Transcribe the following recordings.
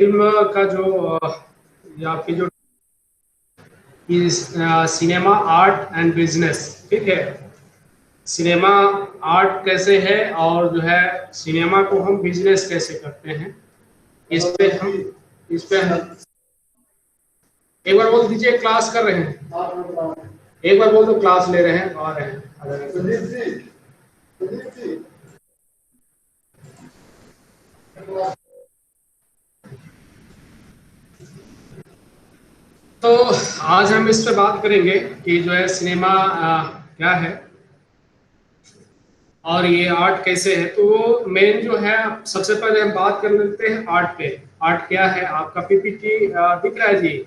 Film का जो या आपकी जो सिनेमा आर्ट एंड बिजनेस, ठीक है। सिनेमा आर्ट कैसे है और जो है सिनेमा को हम बिजनेस कैसे करते हैं, इस पे हम एक बार बोल दीजिए। क्लास कर रहे हैं, एक बार बोल दो क्लास ले रहे हैं, आ रहे हैं। तो आज हम इस पे बात करेंगे कि जो है सिनेमा क्या है और ये आर्ट कैसे है। तो मेन जो है, सबसे पहले हम बात कर लेते हैं आर्ट पे। आर्ट क्या है, आपका पीपीटी दिख रहा है जी?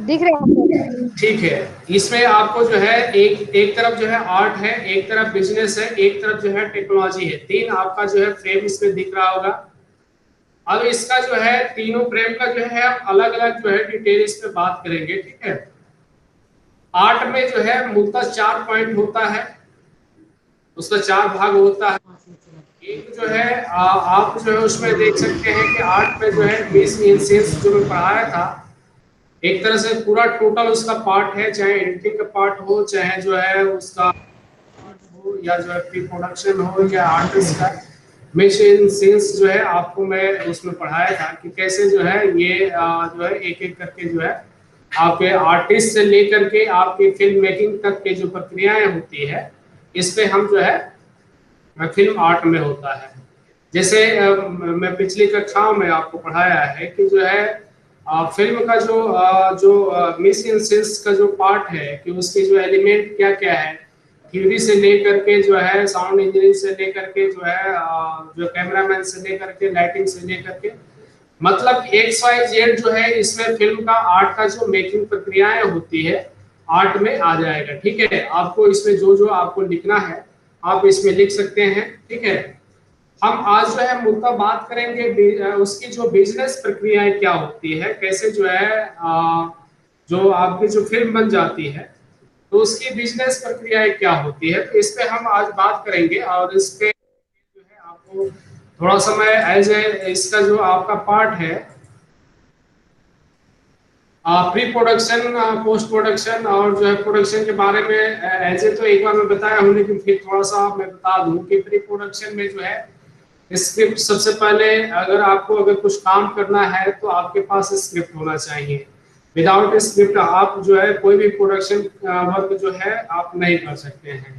दिख रहे हैं। ठीक है। इसमें आपको जो है एक एक तरफ जो है आर्ट है, एक तरफ बिजनेस है, एक तरफ जो है टेक्नोलॉजी है। तीन आपका जो है फ्रेम इसमें दिख रहा होगा। अब इसका जो है तीनों फ्रेम का जो है हम अलग अलग जो है डिटेल इस पे बात करेंगे, ठीक है। आर्ट में जो है मूलतः 4 पॉइंट होता है, उसका 4 भाग होता है। एक जो है आप जो है उसमें देख सकते हैं कि आर्ट में जो है बेसिक इंसेंस जो मैं पढ़ाया था, एक तरह से पूरा टोटल उसका पार्ट है, चाहे एडिटिंग का पार्ट हो, चाहे जो है उसका हो, या जो है प्री प्रोडक्शन हो, या आर्टिस्ट का मिशन सीन्स जो है आपको मैं उसमें पढ़ाया था कि कैसे जो है ये जो है एक एक करके जो है आपके आर्टिस्ट से लेकर के आपके फिल्म मेकिंग तक के जो प्रक्रियाएं होती है, इस पे हम जो है फिल्म आर्ट में होता है। जैसे मैं पिछली कक्षाओं में आपको पढ़ाया है कि जो है फिल्म का जो मिशन सीन्स का जो पार्ट है कि उसके जो एलिमेंट क्या क्या है, थ्योरी से लेकर के जो है साउंड इंजीनियरिंग से लेकर के जो है जो कैमरामैन से लेकर के लाइटिंग से लेकर के, मतलब एक्स वाई जेड जो है इसमें फिल्म का आर्ट का जो मेकिंग प्रक्रियाएं होती है आर्ट में आ जाएगा, ठीक है। आपको इसमें जो जो आपको लिखना है आप इसमें लिख सकते हैं, ठीक है। हम आज जो है मुद्दा बात करेंगे उसकी जो बिजनेस प्रक्रियाएं क्या होती है, कैसे जो है जो आपकी जो फिल्म बन जाती है तो उसकी बिजनेस प्रक्रियाएं क्या होती है, तो इस पे हम आज बात करेंगे। और इस पे जो है आपको थोड़ा सा मैं एज ए इसका जो आपका पार्ट है प्री प्रोडक्शन पोस्ट प्रोडक्शन और जो है प्रोडक्शन के बारे में एज ए तो एक बार मैं बताया हूँ, लेकिन फिर थोड़ा सा मैं बता दूं कि प्री प्रोडक्शन में जो है स्क्रिप्ट सबसे पहले, अगर कुछ काम करना है तो आपके पास स्क्रिप्ट होना चाहिए। विदाउट स्क्रिप्ट आप जो है कोई भी प्रोडक्शन वर्क जो है आप नहीं कर सकते हैं।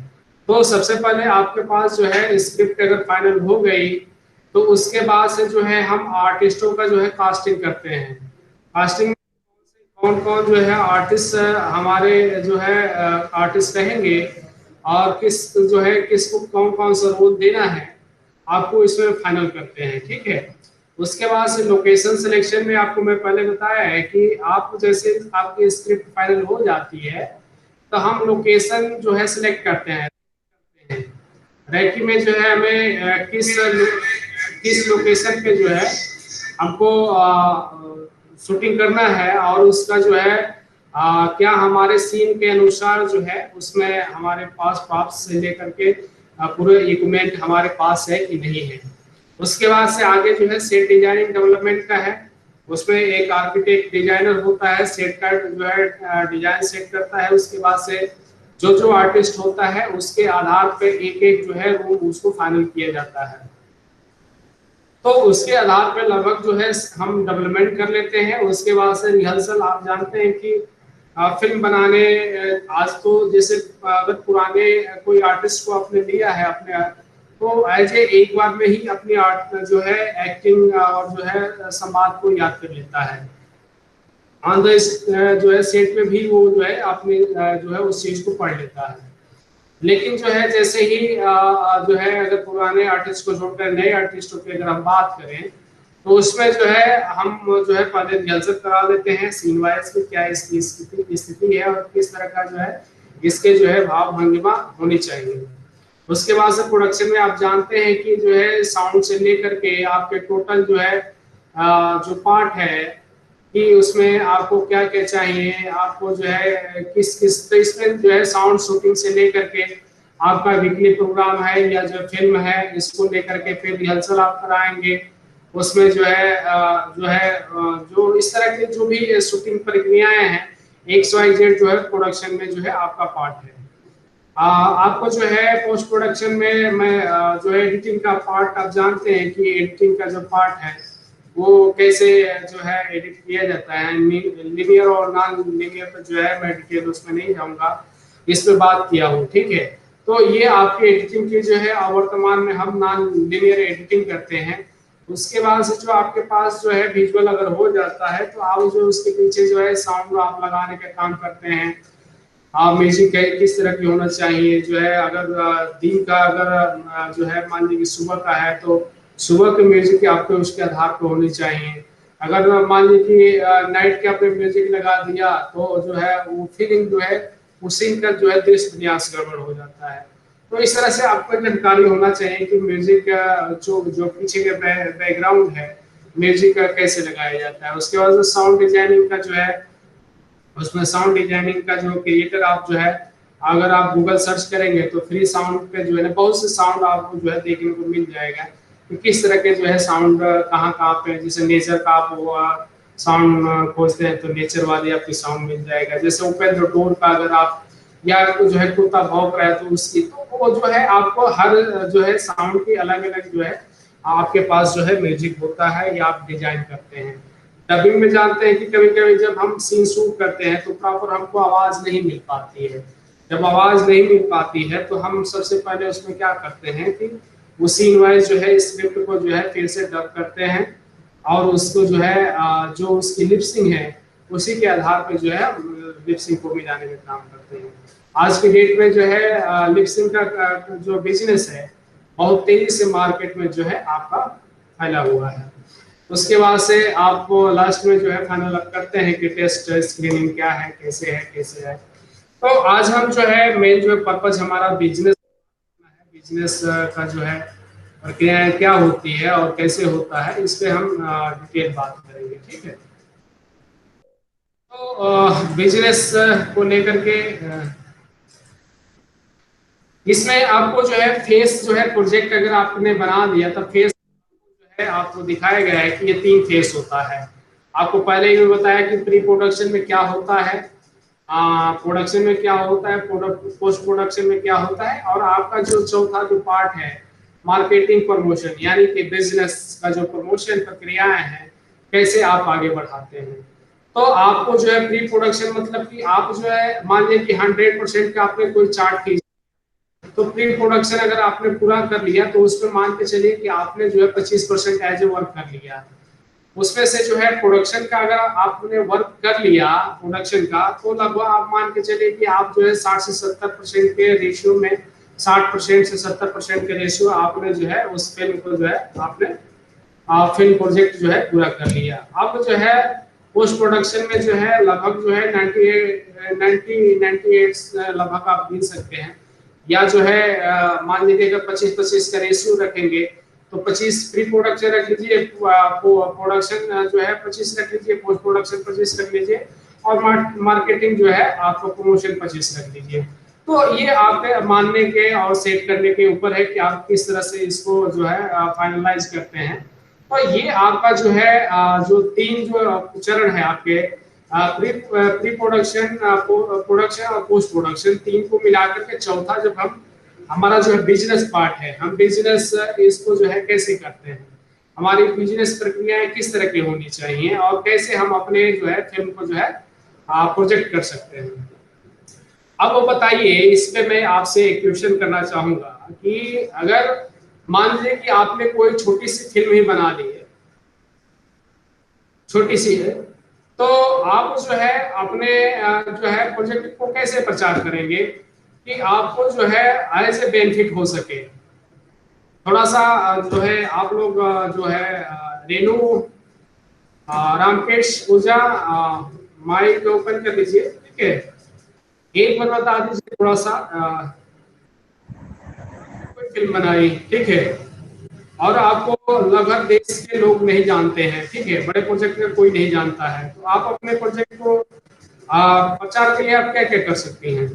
तो सबसे पहले आपके पास जो है स्क्रिप्ट अगर फाइनल हो गई तो उसके बाद से जो है हम आर्टिस्टों का जो है कास्टिंग करते हैं। कास्टिंग कौन कौन जो है आर्टिस्ट हमारे जो है आर्टिस्ट रहेंगे और किस जो है किसको कौन कौन सा रोल देना है आपको इसमें फाइनल करते हैं, ठीक है। उसके बाद से लोकेशन सिलेक्शन में आपको मैं पहले बताया है कि आप जैसे आपकी स्क्रिप्ट फाइनल हो जाती है तो हम लोकेशन जो है सिलेक्ट करते हैं। रैकी में जो है हमें किस लोकेशन पे जो है हमको शूटिंग करना है और उसका जो है क्या हमारे सीन के अनुसार जो है उसमें हमारे पास प्रॉप्स से लेकर के पूरे इक्विपमेंट हमारे पास है कि नहीं है। उसके बाद से आगे जो है सेट डिजाइनिंग डेवलपमेंट का है। उसमें एक आर्किटेक्ट डिजाइनर होता है, सेट का जो है डिजाइन सेट करता है। उसके बाद से जो जो आर्टिस्ट होता है उसके आधार पे एक एक जो है वो उसको फाइनल किया जाता है। तो उसके आधार पे लगभग जो है हम डेवलपमेंट कर लेते हैं। उसके बाद से रिहर्सल, आप जानते हैं कि फिल्म बनाने आज तो जैसे अगर पुराने कोई आर्टिस्ट को आपने लिया है अपने तो एज ए एक बार में ही अपनी आर्ट जो है एक्टिंग और जो है संवाद को याद कर लेता है। ऑन द जो है सेट में भी वो जो है अपने जो है उस चीज को पढ़ लेता है। लेकिन जो है जैसे ही जो है अगर पुराने आर्टिस्ट को छोड़कर नए आर्टिस्टों की अगर हम बात करें तो उसमें जो है हम जो है पहले रिहर्सल करा लेते हैं सीन वाइज की क्या इसकी स्थिति है और किस तरह का जो है इसके जो है भाव भंगिमा होनी चाहिए। उसके बाद से प्रोडक्शन में आप जानते हैं कि जो है साउंड से लेकर के आपके टोटल जो है जो पार्ट है कि उसमें आपको क्या क्या चाहिए, आपको जो है किस किस तो इसमें जो है साउंड शूटिंग से लेकर के आपका वीकली प्रोग्राम है या जो फिल्म है, इसको लेकर के फिर रिहर्सल आप कराएंगे। उसमें जो इस तरह के जो भी शूटिंग प्रक्रियाएं हैं, XYZ जो है प्रोडक्शन में जो है आपका पार्ट है। आपको जो है पोस्ट प्रोडक्शन में मैं जो है एडिटिंग का पार्ट, आप जानते हैं कि एडिटिंग का जो पार्ट है वो कैसे जो है एडिट किया जाता है, लिनियर और नॉन लिनियर पर जो है मैं डिटेल उसमें नहीं जाऊंगा, इस पे बात किया हूँ, ठीक है। तो ये आपकी एडिटिंग की जो है वर्तमान में हम नॉन लिनियर एडिटिंग करते हैं। उसके बाद से जो आपके पास जो है विजुअल अगर हो जाता है तो आप जो उसके पीछे जो है साउंड आप लगाने का काम करते हैं। म्यूजिक किस तरह की होना चाहिए, जो है अगर दिन का अगर जो है मान लीजिए सुबह का है तो सुबह के म्यूजिक आपके उसके आधार पर होनी चाहिए। अगर मान लीजिए नाइट के आपने म्यूजिक लगा दिया तो जो है वो फीलिंग जो है उसी का जो है दृश्य विन्यास गड़बड़ हो जाता है। तो इस तरह से आपको जानकारी होना चाहिए कि म्यूजिक जो जो पीछे के बैकग्राउंड है म्यूजिक का कैसे लगाया जाता है। उसके बाद साउंड डिजाइनिंग का जो है, उसमें साउंड डिजाइनिंग का जो क्रिएटर आप जो है अगर आप गूगल सर्च करेंगे तो फ्री साउंड पे जो है ना बहुत से साउंड आपको जो है देखने को मिल जाएगा कि किस तरह के जो है साउंड कहाँ पे, जैसे नेचर का आप वो साउंड खोजते हैं तो नेचर वाली आपकी साउंड मिल जाएगा। जैसे उपेंद्र टोर का अगर आप या जो है कुत्ता भौंक रहा है तो उसकी, तो वो जो है आपको हर जो है साउंड की अलग अलग जो है आपके पास जो है म्यूजिक होता है या आप डिजाइन करते हैं। डबिंग में जानते हैं कि कभी कभी जब हम सीन शूट करते हैं तो प्रॉपर हमको आवाज नहीं मिल पाती है। जब आवाज नहीं मिल पाती है तो हम सबसे पहले उसमें क्या करते हैं कि वो सीन वाइज जो है स्क्रिप्ट को जो है फिर से डब करते हैं और उसको जो है जो उसकी लिपसिंग है उसी के आधार पर जो है लिपसिंग को मिलाने में काम करते हैं। आज के डेट में जो है लिपसिंग का जो बिजनेस है बहुत तेजी से मार्केट में जो है आपका फैला हुआ है। उसके बाद से आपको लास्ट में जो है फाइनल अप करते हैं कि टेस्ट स्क्रीनिंग क्या है, कैसे है। तो आज हम जो है मेन जो है पर्पज हमारा बिजनेस का जो है प्रक्रियाएं क्या होती है और कैसे होता है, इस पे हम डिटेल बात करेंगे, ठीक है। तो बिजनेस को लेकर के इसमें आपको जो है फेस जो है प्रोजेक्ट अगर आपने बना दिया तो फेस जो है आपको दिखाया गया है कि ये 3 फेस होता है। आपको पहले ही बताया कि प्री प्रोडक्शन में क्या होता है, प्रोडक्शन में क्या होता है, पोस्ट प्रोडक्शन में क्या होता है, और आपका जो चौथा जो पार्ट है मार्केटिंग प्रमोशन, यानी कि बिजनेस का जो प्रमोशन प्रक्रियाएं हैं कैसे आप आगे बढ़ाते हैं। तो आपको जो है प्री प्रोडक्शन मतलब कि आप जो है मान लीजिए कि 100% का आपने कोई चार्ट की तो प्री प्रोडक्शन अगर आपने पूरा कर लिया तो उसमें मान के चलिए कि आपने जो है 25% एज ए वर्क कर लिया। उसमें से जो है प्रोडक्शन का अगर आपने वर्क कर लिया प्रोडक्शन का तो लगभग आप मान के चलिए कि आप जो है 60 से 70% के रेशियो में 60% से 70% के रेशियो आपने जो है उस फिल्म को जो है आपने फिल्म प्रोजेक्ट जो है पूरा कर लिया। अब जो है पोस्ट प्रोडक्शन में जो है लगभग जो है 98 लगभग आप गिन सकते हैं, या जो है मान लीजिए अगर 25-25 का रेशियो रखेंगे तो 25 प्री प्रोडक्शन रख लीजिए, प्रोडक्शन जो है 25 रख लीजिए, पोस्ट प्रोडक्शन 25 रख लीजिए, और मार्केटिंग जो है आपको प्रमोशन 25 रख लीजिए। तो ये आपके मानने के और सेट करने के ऊपर है कि आप किस तरह से इसको जो है फाइनलाइज करते हैं। तो ये आपका जो है जो 3 जो चरण है आपके प्री प्रोडक्शन, प्रोडक्शन और पोस्ट प्रोडक्शन, 3 को मिलाकर के चौथा जब हम हमारा जो है बिजनेस पार्ट है, हम बिजनेस इसको जो है कैसे करते हैं, हमारी बिजनेस प्रक्रियाएं किस तरह की होनी चाहिए और कैसे हम अपने जो है फिल्म को जो है प्रोजेक्ट कर सकते हैं। अब वो बताइए, इस पे मैं आपसे एक क्वेश्चन करना चाहूंगा कि अगर मान लीजिए कि आपने कोई छोटी सी फिल्म ही बना ली है, छोटी सी है, तो आप जो है अपने जो है प्रोजेक्ट को कैसे प्रचार करेंगे कि आपको जो है एज ए बेनिफिट हो सके। थोड़ा सा जो है आप लोग जो है रेनू रामकेश ऊर्जा माइक ओपन कर लीजिए, ठीक है। एक बार बता दीजिए थोड़ा सा कोई फिल्म बनाई, ठीक है, और आपको लगभग देश के लोग नहीं जानते हैं, ठीक है, बड़े प्रोजेक्ट में कोई नहीं जानता है, तो आप अपने प्रोजेक्ट को प्रचार के लिए आप क्या क्या कर सकती हैं।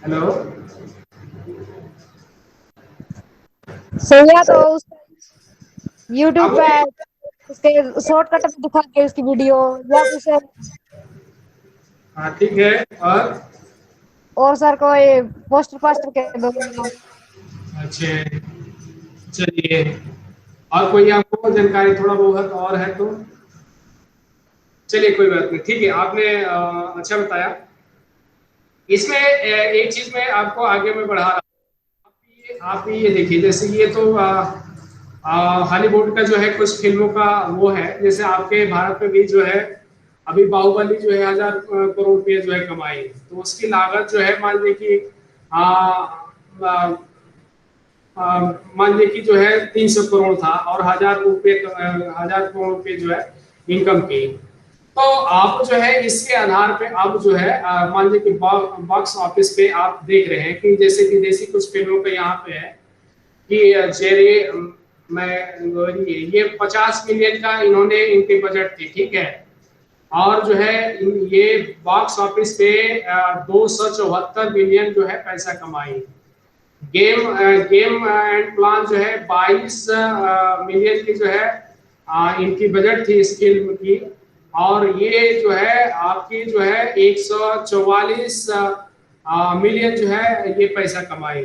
हेलो। सही है तो उस यूट्यूब अब पे उसके शॉर्टकट में दिखा के उसकी वीडियो या उसे हाँ ठीक है। और सर को ये पोस्टर पास्टर के दो। अच्छे, चलिए, और कोई आपको जानकारी थोड़ा बहुत और है तो चलिए, कोई बात नहीं, ठीक है, आपने अच्छा बताया। इसमें एक चीज में आपको आगे में बढ़ा रहा हूं। आप ये देखिए, जैसे ये तो हॉलीवुड का जो है कुछ फिल्मों का वो है, जैसे आपके भारत में भी जो है अभी बाहुबली जो है 1000 करोड़ रुपये जो है कमाई, तो उसकी लागत जो है मान लीजिए कि आ, आ, मान लीजिए कि जो है 300 करोड़ था और 1000 करोड़ रुपये जो है इनकम की। तो आप जो है इसके आधार पे आप जो है मान लीजिए कि बॉक्स ऑफिस पे आप देख रहे हैं कि जैसे विदेशी कुछ फिल्मों का यहाँ पे है कि जेरी मैं ये 50 मिलियन का इन्होंने इनके बजट थी, ठीक है, और जो है ये बॉक्स ऑफिस पे 274 मिलियन जो है पैसा कमाई। गेम एंड प्लान जो है 22 मिलियन की जो है इनकी बजट थी इस फिल्म की, और ये जो है आपकी जो है 144 मिलियन जो है ये पैसा कमाई।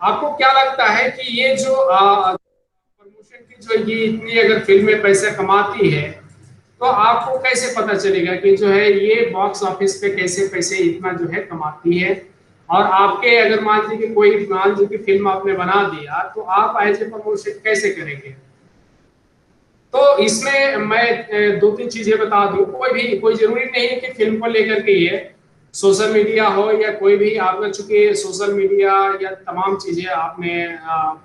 आपको क्या लगता है कि ये जो प्रमोशन की जो ये इतनी अगर फिल्में पैसा कमाती है, तो आपको कैसे पता चलेगा कि जो है ये बॉक्स ऑफिस पे कैसे पैसे इतना जो है कमाती है? और आपके अगर मान लीजिए कि कोई मान लीजिए कि फिल्म आपने बना दिया, तो आप एज ए प्रमोशन कैसे करेंगे? तो इसमें मैं दो तीन चीजें बता दूं। कोई जरूरी नहीं है कि फिल्म को लेकर के ये सोशल मीडिया हो या कोई भी आपने, चूंकि सोशल मीडिया या तमाम चीजें आपने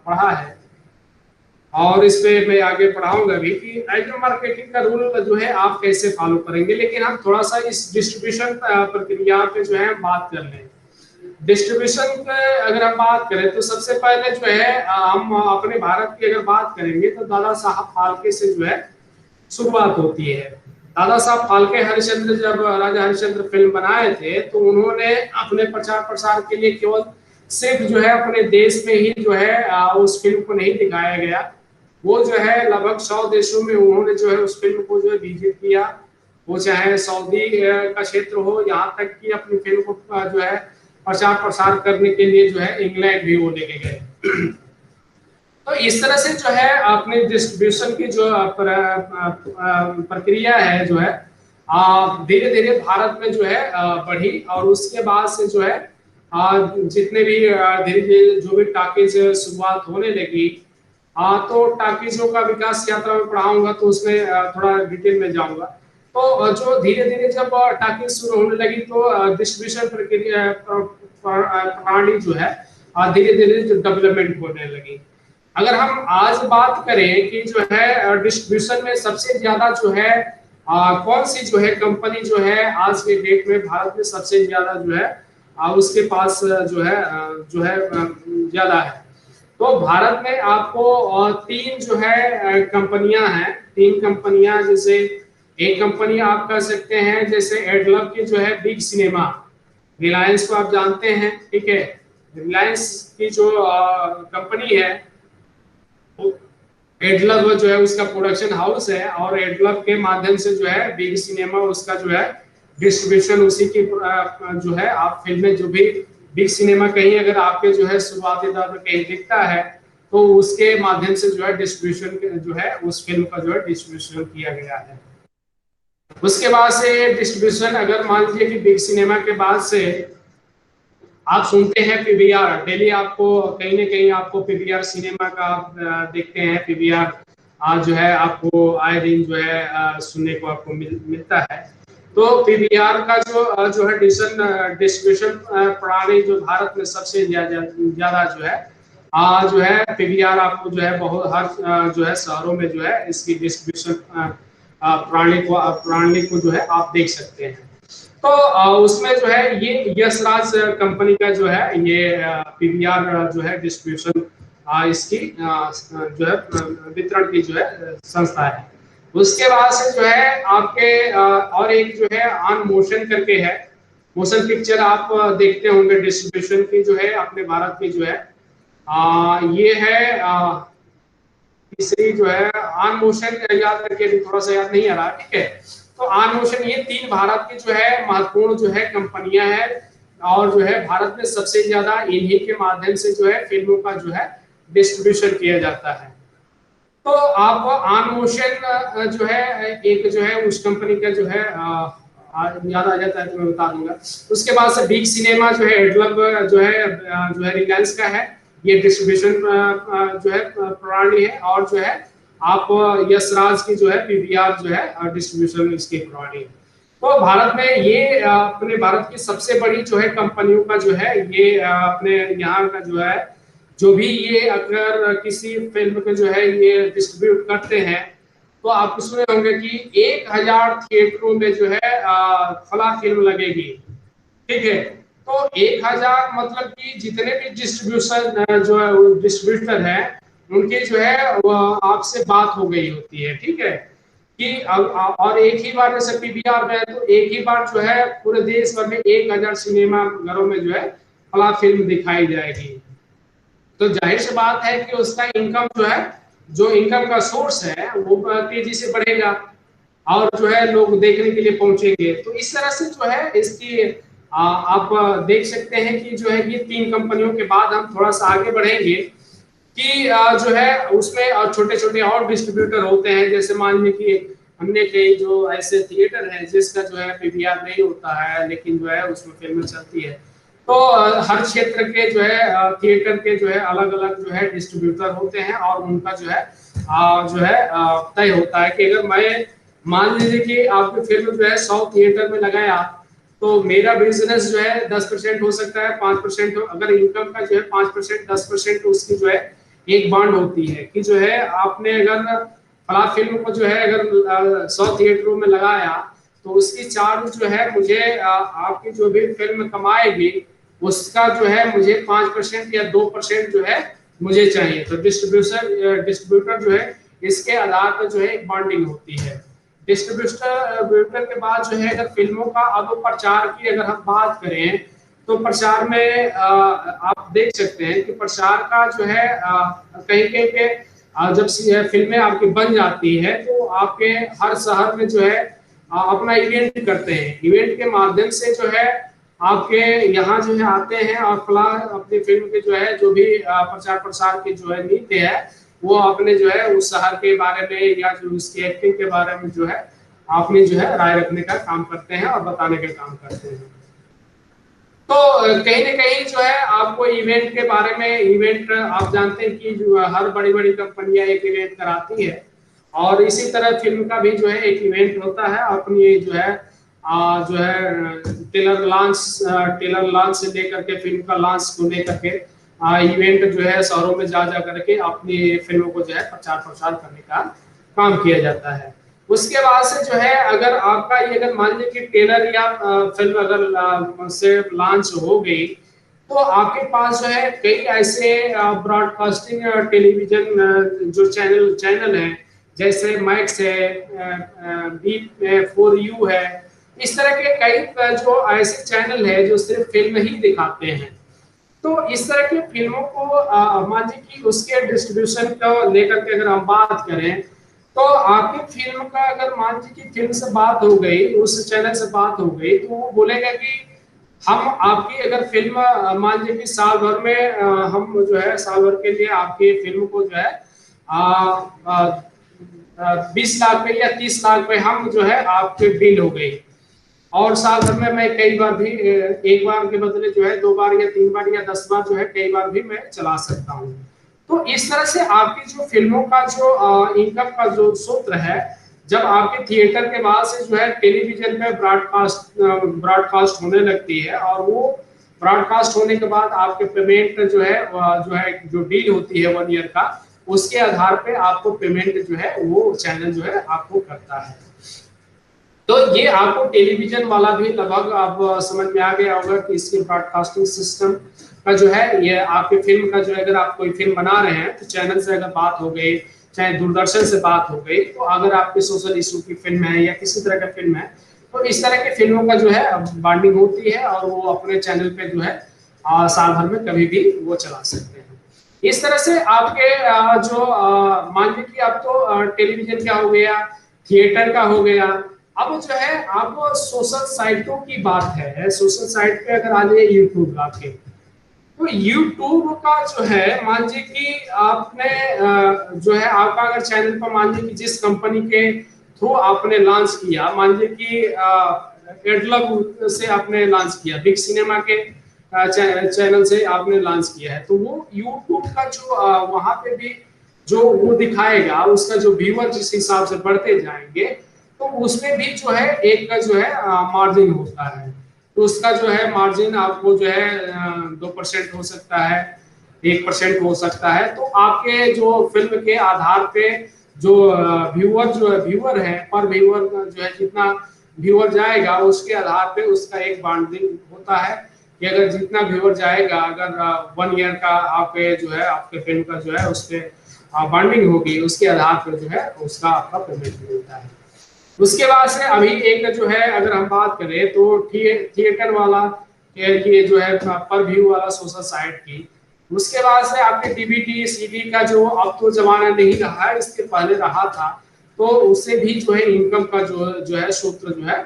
पढ़ा है, और इस पे मैं आगे पढ़ाऊंगा भी कि एग्रो मार्केटिंग का रूल जो है आप कैसे फॉलो करेंगे। लेकिन हम थोड़ा सा इस डिस्ट्रीब्यूशन प्रक्रिया पे जो है बात कर लें। डिस्ट्रीब्यूशन पे अगर हम बात करें तो सबसे पहले जो है हम अपने भारत की अगर बात करेंगे तो दादा साहब फाल्के से जो है शुरुआत होती है। दादा साहब फाल्के हरिश्चंद्र जब राजा हरिश्चंद्र फिल्म बनाए थे, तो उन्होंने अपने प्रचार प्रसार के लिए केवल सिर्फ जो है अपने देश में ही जो है उस फिल्म को नहीं दिखाया गया, वो जो है लगभग 100 देशों में उन्होंने जो है उस फिल्म को जो है विजिट किया। वो चाहे सऊदी का क्षेत्र हो, यहाँ तक कि अपनी फिल्म को जो है प्रचार प्रसार करने के लिए जो है इंग्लैंड भी वो लेके गए। तो इस तरह से जो है अपने डिस्ट्रीब्यूशन की जो प्रक्रिया है जो है धीरे धीरे भारत में जो है बढ़ी, और उसके बाद से जो है जितने भी धीरे धीरे जो भी टाकीज शुरुआत होने लगी, तो टाकीजों का विकास यात्रा में पढ़ाऊंगा तो उसमें थोड़ा डिटेल में जाऊंगा। तो जो धीरे धीरे जब टाकीज शुरू होने लगी, तो डिस्ट्रीब्यूशन प्रक्रिया प्रणाली जो है धीरे धीरे डेवलपमेंट होने लगी। अगर हम आज बात करें कि जो है डिस्ट्रीब्यूशन में सबसे ज्यादा जो है कौन सी जो है कंपनी जो है आज के डेट में भारत में सबसे ज्यादा जो है उसके पास जो है ज्यादा है, तो भारत में आपको तीन जो है कंपनियां हैं। तीन कंपनियां, जैसे एक कंपनी आप कह सकते हैं जैसे एडलव की जो है बिग सिनेमा, रिलायंस को आप जानते हैं, ठीक है, रिलायंस की जो कंपनी है एडलव जो है उसका प्रोडक्शन हाउस है, और एडलव के माध्यम से जो है बिग सिनेमा उसका जो है डिस्ट्रीब्यूशन उसी की जो है आप फिल्में जो भी बिग सिनेमा कहीं अगर आपके जो है शुरुआती दौर में कहीं दिखता है, तो उसके माध्यम से जो है डिस्ट्रीब्यूशन जो है उस फिल्म का जो है डिस्ट्रीब्यूशन किया गया है। उसके बाद से डिस्ट्रीब्यूशन अगर मान लीजिए कि बिग सिनेमा के बाद से आप सुनते हैं पीवीआर, डेली आपको कहीं ना कहीं आपको पीवीआर सिनेमा का आप देखते हैं। पीवीआर आज जो है आपको आए दिन जो है सुनने को आपको मिलता है। तो पीवीआर का जो है डिस्ट्रीब्यूशन प्रणाली जो भारत में सबसे ज्यादा जो है पीवीआर आपको जो है बहुत हर जो है शहरों में जो है इसकी डिस्ट्रीब्यूशन प्रणाली को जो है आप देख सकते हैं। तो उसमें जो है ये यशराज कंपनी का जो है ये पीवीआर जो है डिस्ट्रीब्यूशन इसकी जो है वितरण की जो है संस्था है। उसके बाद से जो है आपके और एक जो है ऑन मोशन करके है, मोशन पिक्चर आप देखते होंगे डिस्ट्रीब्यूशन की जो है अपने भारत में जो है ये है तीसरी जो है आन मोशन, याद करके अभी थोड़ा सा याद नहीं आ रहा, ठीक है। तो आन मोशन, ये 3 भारत की जो है महत्वपूर्ण जो है कंपनियां हैं और जो है भारत में सबसे ज्यादा इन्हीं के माध्यम से जो है फिल्मों का जो है डिस्ट्रीब्यूशन किया जाता है। तो आप आन मोशन जो है एक जो है उस कंपनी का जो है याद आ जाता है तो मैं बता दूंगा। उसके बाद से बिग सिनेमा जो है एडलब जो है रिलायंस का है, ये डिस्ट्रीब्यूशन जो है प्रणाली है। और जो है आप यशराज की जो है पीवीआर जो है डिस्ट्रीब्यूशन इसकी प्रणाली है। तो भारत में ये अपने भारत की सबसे बड़ी जो है कंपनियों का जो है ये अपने यहाँ का जो है जो भी ये अगर किसी फिल्म को जो है ये डिस्ट्रीब्यूट करते हैं तो आप सुने होंगे कि 1000 थिएटरों में जो है फला फिल्म लगेगी, ठीक है। तो 1000 मतलब कि जितने भी डिस्ट्रीब्यूशन जो है डिस्ट्रीब्यूटर है उनकी जो है आपसे बात हो गई होती है, ठीक है। कि अब और एक ही बार जैसे पीवीआर में तो एक ही बार जो है पूरे देश भर में 1000 सिनेमा घरों में जो है फला फिल्म दिखाई जाएगी। तो जाहिर सी बात है कि उसका इनकम जो है, जो इनकम का सोर्स है वो तेजी से बढ़ेगा और जो है लोग देखने के लिए पहुंचेंगे। तो इस तरह से जो है इसकी आप देख सकते हैं कि जो है ये 3 कंपनियों के बाद हम थोड़ा सा आगे बढ़ेंगे कि जो है उसमें छोटे छोटे और डिस्ट्रीब्यूटर होते हैं। जैसे मान लीजिए कि अन्य कई जो ऐसे थिएटर हैं जिसका जो है पीवीआर नहीं होता है लेकिन जो है उसमें फिल्में चलती है। तो हर क्षेत्र के जो है थिएटर के जो है अलग अलग जो है डिस्ट्रीब्यूटर होते हैं और उनका जो है तय होता है कि अगर मैं मान लीजिए कि आपकी फिल्म जो है 100 थिएटर में लगाया तो मेरा बिजनेस जो है 10% हो सकता है, 5% हो। अगर इनकम का जो है 5% 10% उसकी जो है एक बांड होती है कि जो है आपने अगर फला फिल्म को जो है अगर 100 थिएटरों में लगाया तो उसकी चार्ज जो है मुझे आपकी जो भी फिल्म कमाएगी उसका जो है मुझे 5% या 2% जो है मुझे चाहिए। तो डिस्ट्रीब्यूटर जो है इसके आधार पर जो है एक बॉन्डिंग होती है। डिस्ट्रीब्यूटर के बाद जो है अगर फिल्मों का अब प्रचार की अगर हम बात करें तो प्रचार में आप देख सकते हैं कि प्रचार का जो है कहीं कहीं पे जब फिल्में आपकी बन जाती है तो आपके हर शहर में जो है अपना इवेंट करते हैं। इवेंट के माध्यम से जो है आपके यहाँ जो है आते हैं और फला अपनी फिल्म के जो है जो भी प्रचार प्रसार की जो है नीति है वो अपने जो है उस शहर के बारे में या जो उसकी एक्टिंग के बारे में जो है अपनी जो है राय रखने का काम करते हैं और बताने का काम करते हैं। तो कहीं ना कहीं जो है आपको इवेंट के बारे में, इवेंट आप जानते हैं कि जो हर बड़ी बड़ी कंपनियां एक इवेंट कराती है और इसी तरह फिल्म का भी जो है एक इवेंट होता है अपनी जो है टेलर लॉन्च से लेकर के फिल्म का लॉन्च को लेकर के इवेंट जो है शहरों में जा करके अपनी फिल्मों को जो है प्रचार प्रसार करने का काम किया जाता है। उसके बाद से जो है अगर आपका ये अगर मान लीजिए कि टेलर या फिल्म अगर से लॉन्च हो गई तो आपके पास जो है कई ऐसे ब्रॉडकास्टिंग टेलीविजन जो चैनल है जैसे मैक्स है, B4U है, इस तरह के कई जो ऐसे चैनल है जो सिर्फ फिल्म ही दिखाते हैं। तो इस तरह की फिल्मों को मान लीजिए कि उसके डिस्ट्रीब्यूशन को लेकर के अगर हम बात करें तो आपकी फिल्म का अगर मान लीजिए कि फिल्म से बात हो गई, उस चैनल से बात हो गई तो वो बोलेगा कि हम आपकी अगर फिल्म मान लीजिए कि साल भर में हम जो है साल भर के लिए आपकी फिल्म को जो है 20 लाख पे या 30 लाख पे हम जो है आपके डील हो गई और साल भर में मैं कई बार भी एक बार के बदले जो है 2 बार या 3 बार या 10 बार जो है कई बार भी मैं चला सकता हूँ। तो इस तरह से आपकी जो फिल्मों का जो इनकम का जो सूत्र है जब आपके थिएटर के बाद से जो है टेलीविजन में ब्रॉडकास्ट होने लगती है और वो ब्रॉडकास्ट होने के बाद आपके पेमेंट जो डील होती है 1 ईयर का उसके आधार पे आपको पेमेंट जो है वो चैनल जो है आपको करता है। तो ये आपको टेलीविजन वाला भी लगभग आप समझ में आ गया होगा कि इसके ब्रॉडकास्टिंग सिस्टम का जो है ये आपकी फिल्म का जो है अगर आप कोई फिल्म बना रहे हैं तो चैनल से अगर बात हो गई चाहे दूरदर्शन से बात हो गई तो अगर आपकी सोशल इशू की फिल्म है या किसी तरह का फिल्म है तो इस तरह की फिल्मों का जो है बॉन्डिंग होती है और वो अपने चैनल पे जो है साल भर में कभी भी वो चला सकते हैं। इस तरह से आपके जो मान लीजिए कि अब तो टेलीविजन का हो गया, थिएटर का हो गया, अब जो है आप सोशल साइटों की बात है। सोशल साइट पे अगर आ जाए यूट्यूब आपके, तो यूट्यूब का जो है मान लीजिए कि आपने जो है आपका अगर चैनल पर मान लीजिए कि जिस कंपनी के थ्रू आपने लॉन्च किया, मान लीजिए कि एडलग से आपने लॉन्च किया, बिग सिनेमा के चैनल से आपने लॉन्च किया है, तो वो यूट्यूब का जो वहां पे भी जो वो दिखाएगा, उसका जो व्यूअर जिस हिसाब से बढ़ते जाएंगे, तो उसमें भी जो है एक का जो है मार्जिन होता है। तो उसका जो है मार्जिन आपको जो है 2% हो सकता है, 1% हो सकता है। तो आपके जो फिल्म के आधार पे जो व्यूअर है पर व्यूअर जो है जितना व्यूअर जाएगा उसके आधार पे उसका एक बाउंडिंग होता है कि अगर जितना व्यूअर जाएगा, अगर 1 ईयर का आप जो है आपके फिल्म का जो है उस पर बाउंडिंग होगी, उसके आधार पर जो है उसका आपका पेमेंट मिलता है। उसके बाद से अभी एक जो है अगर हम बात करें तो थिएटर वाला ये जो है पर व्यू वाला सोशल साइट की, उसके बाद से आपके डीवीडी सीडी का जो अब तो जमाना नहीं रहा है, इसके पहले रहा था, तो उससे भी जो है इनकम का जो है सूत्र जो है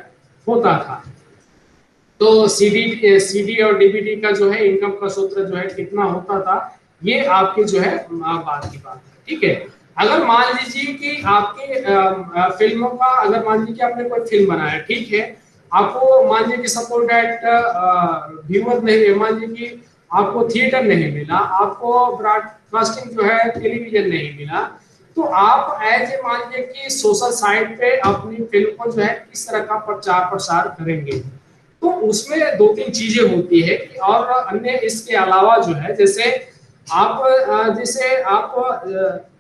होता था। तो सीडी और डीवीडी का जो है इनकम का सूत्र जो है कितना होता था, ये आपके जो है बात की बात है। ठीक है, अगर मान लीजिए कि आपके फिल्मों का, अगर मान लीजिए कि आपने कोई फिल्म बनाया, ठीक है, आपको मान लीजिए कि सपोज दैट व्यूअर नहीं, मान लीजिए कि आपको थिएटर नहीं मिला, आपको ब्रॉडकास्टिंग जो है टेलीविजन नहीं मिला, तो आप एज ए मान लीजिए कि सोशल साइट पे अपनी फिल्म को जो है किस तरह का प्रचार प्रसार करेंगे। तो उसमें 2-3 चीजें होती है कि और अन्य इसके अलावा जो है जैसे आप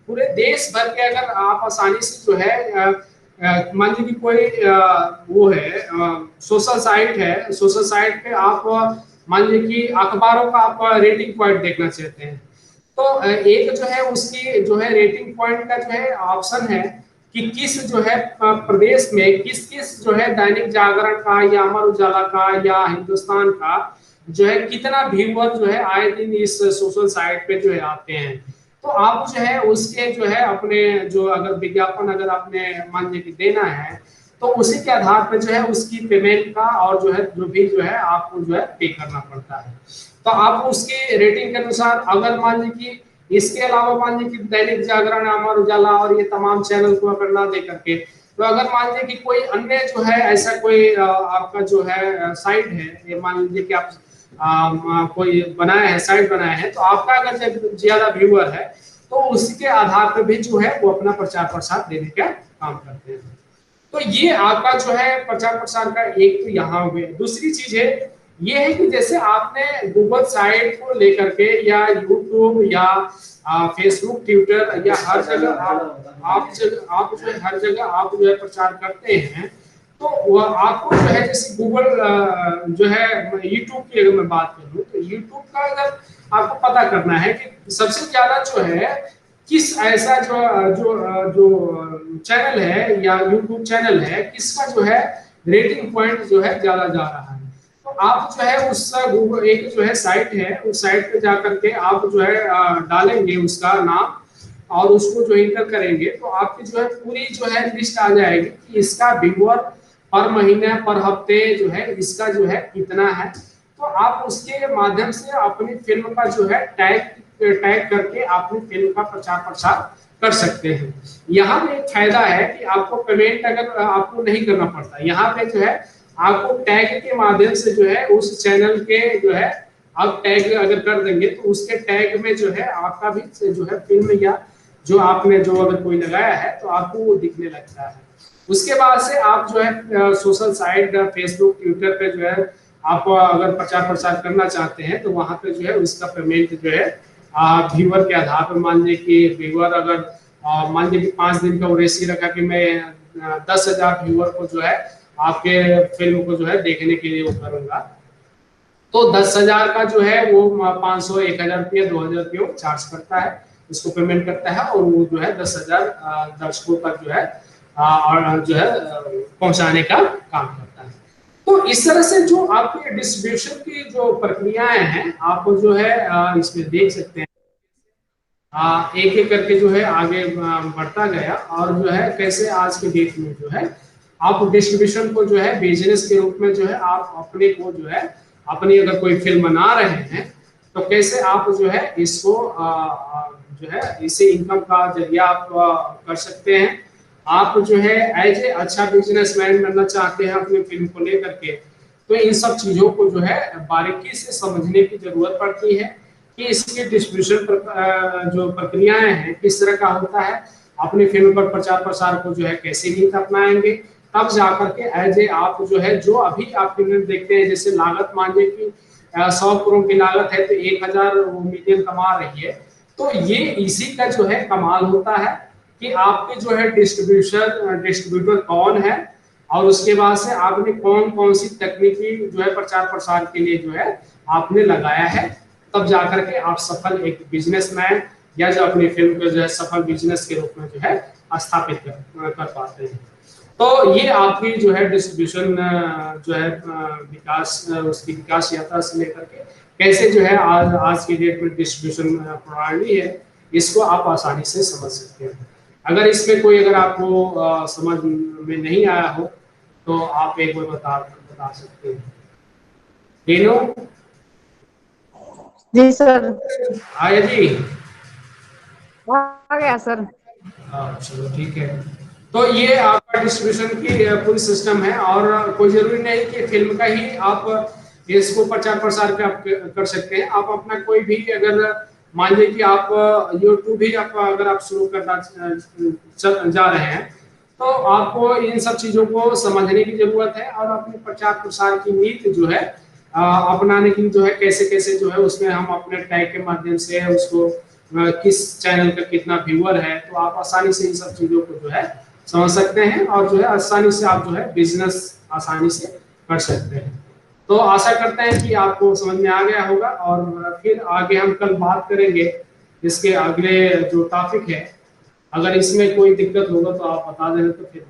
पूरे देश भर के अगर आप आसानी से जो है मान लीजिए कि कोई वो है सोशल साइट है, सोशल साइट पे आप मान लीजिए कि अखबारों का आप रेटिंग पॉइंट देखना चाहते हैं, तो एक जो है उसकी जो है रेटिंग पॉइंट का जो है ऑप्शन है कि किस जो है प्रदेश में किस किस जो है दैनिक जागरण का या अमर उजाला का या हिंदुस्तान का जो है कितना व्यूअर जो है आए दिन इस सोशल साइट पे जो है आते हैं। तो आप जो है उसके जो है अपने जो अगर विज्ञापन अगर आपने मान लीजिए कि देना है, तो उसी के आधार पर जो है उसकी पेमेंट का और जो है जो भी जो है आपको जो है पे करना पड़ता है। तो आप उसकी रेटिंग के अनुसार अगर मान लीजिए कि इसके अलावा मान लीजिए कि दैनिक जागरण, अमर उजाला और ये तमाम चैनल को अगर ना दे करके, तो अगर मान लीजिए कि कोई अन्य जो है ऐसा कोई आपका जो है साइट है, ये मान लीजिए कि आप कोई बनाया है, साइट बनाया है, तो आपका अगर ज्यादा व्यूअर है तो उसके आधार पर भी जो है वो अपना प्रचार प्रसार देने का काम करते हैं। तो ये आपका जो है प्रचार प्रसार का एक तो यहाँ हुए। दूसरी चीज है ये है कि जैसे आपने गूगल साइट को लेकर के या यूट्यूब या फेसबुक, ट्विटर या हर जगह आप जो है हर जगह आप जो है प्रचार करते हैं, तो वह आपको जो है जैसे गूगल जो है यूट्यूब की अगर मैं बात करूँ, तो यूट्यूब का अगर आपको पता करना है कि सबसे ज्यादा जो है किस ऐसा जो चैनल है या यूट्यूब चैनल है किसका जो है रेटिंग पॉइंट जो है ज्यादा जा रहा है, तो आप जो है उस गूगल एक जो है साइट है, उस साइट पे जाकर के आप जो है डालेंगे उसका नाम और उसको जो इंटर करेंगे, तो आपकी जो है पूरी जो है लिस्ट आ जाएगी कि इसका व्यूअर पर महीने पर हफ्ते जो है इसका जो है कितना है। तो आप उसके माध्यम से अपनी फिल्म का जो है टैग करके अपनी फिल्म का प्रचार प्रसार कर सकते हैं। यहाँ पे एक फायदा है कि आपको पेमेंट अगर आपको नहीं करना पड़ता, यहाँ पे जो है आपको टैग के माध्यम से जो है उस चैनल के जो है आप टैग अगर कर देंगे तो उसके टैग में जो है आपका भी जो है फिल्म या जो आपने जो अगर कोई लगाया है तो आपको वो दिखने लगता है। उसके बाद से आप जो है सोशल साइट फेसबुक, ट्विटर पे जो है आप अगर प्रचार प्रसार करना चाहते हैं तो वहां पे जो है उसका पेमेंट जो है व्यूअर के आधार पर, मान लीजिए कि व्यूअर अगर मान लीजिए 5 दिन का वो रेसी रखा कि मैं 10,000 व्यूअर को जो है आपके फिल्म को जो है देखने के लिए वो करूंगा, तो 10,000 का जो है वो 500, 1,000 रुपया, 2,000 रुपया वो चार्ज करता है, उसको पेमेंट करता है और वो जो है 10,000 दर्शकों तक जो है और जो है पहुंचाने का काम करता है। तो इस तरह से जो आपके डिस्ट्रीब्यूशन की जो प्रक्रियाएं हैं आप जो है इसमें देख सकते हैं, एक एक करके जो है आगे बढ़ता गया और जो है कैसे आज के डेट में जो है आप डिस्ट्रीब्यूशन को जो है बिजनेस के रूप में जो है आप अपने को जो है अपनी अगर कोई फिल्म बना रहे हैं तो कैसे आप जो है इसको जो है इसे इनकम का जरिया आप कर सकते हैं। आप जो है एज ए अच्छा बिजनेसमैन बनना चाहते हैं अपनी फिल्म को लेकर के, तो इन सब चीजों को जो है बारीकी से समझने की जरूरत पड़ती है कि इसकी डिस्ट्रीब्यूशन जो प्रक्रियाएं हैं किस तरह का होता है, अपनी फिल्म पर प्रचार प्रसार को जो है कैसे नीति अपनाएंगे, तब जाकर के एज ए आप जो है जो अभी आप फिल्म देखते हैं जैसे लागत मानिए कि 100 करोड़ की लागत है तो 1000 मिलियन कमा रही है, तो ये इसी का जो है कमाल होता है कि आपके जो है डिस्ट्रीब्यूटर कौन है और उसके बाद से आपने कौन कौन सी तकनीकी जो है प्रचार प्रसार के लिए जो है आपने लगाया है, तब जाकर के आप सफल एक बिजनेसमैन या जो अपनी फिल्म को जो है सफल बिजनेस के रूप में जो है स्थापित कर पाते हैं। तो ये आपकी जो है डिस्ट्रीब्यूशन जो है विकास उसकी विकास यात्रा से लेकर के कैसे जो है आज की डेट में डिस्ट्रीब्यूशन प्रणाली है इसको आप आसानी से समझ सकते हैं। अगर इसमें कोई अगर आपको समझ में नहीं आया हो तो आप एक बार बता सकते हैं। तीनों जी सर आया जी, आ गया सर। चलो ठीक है। तो ये आपका डिस्ट्रीब्यूशन की पूरी सिस्टम है और कोई जरूरी नहीं कि फिल्म का ही आप इसको प्रचार प्रसार कर सकते हैं। आप अपना कोई भी अगर मान लीजिए कि आप यूट्यूब भी आप अगर आप शुरू करना जा रहे हैं तो आपको इन सब चीजों को समझने की जरूरत है और अपने प्रचार प्रसार की नीति जो है अपनाने की जो है कैसे कैसे जो है उसमें हम अपने टैग के माध्यम से उसको किस चैनल का कितना व्यूअर है, तो आप आसानी से इन सब चीजों को जो है समझ सकते हैं और जो है आसानी से आप जो है बिजनेस आसानी से कर सकते हैं। तो आशा करते हैं कि आपको समझ में आ गया होगा और फिर आगे हम कल बात करेंगे इसके अगले जो टॉपिक है। अगर इसमें कोई दिक्कत होगा तो आप बता दें तो फिर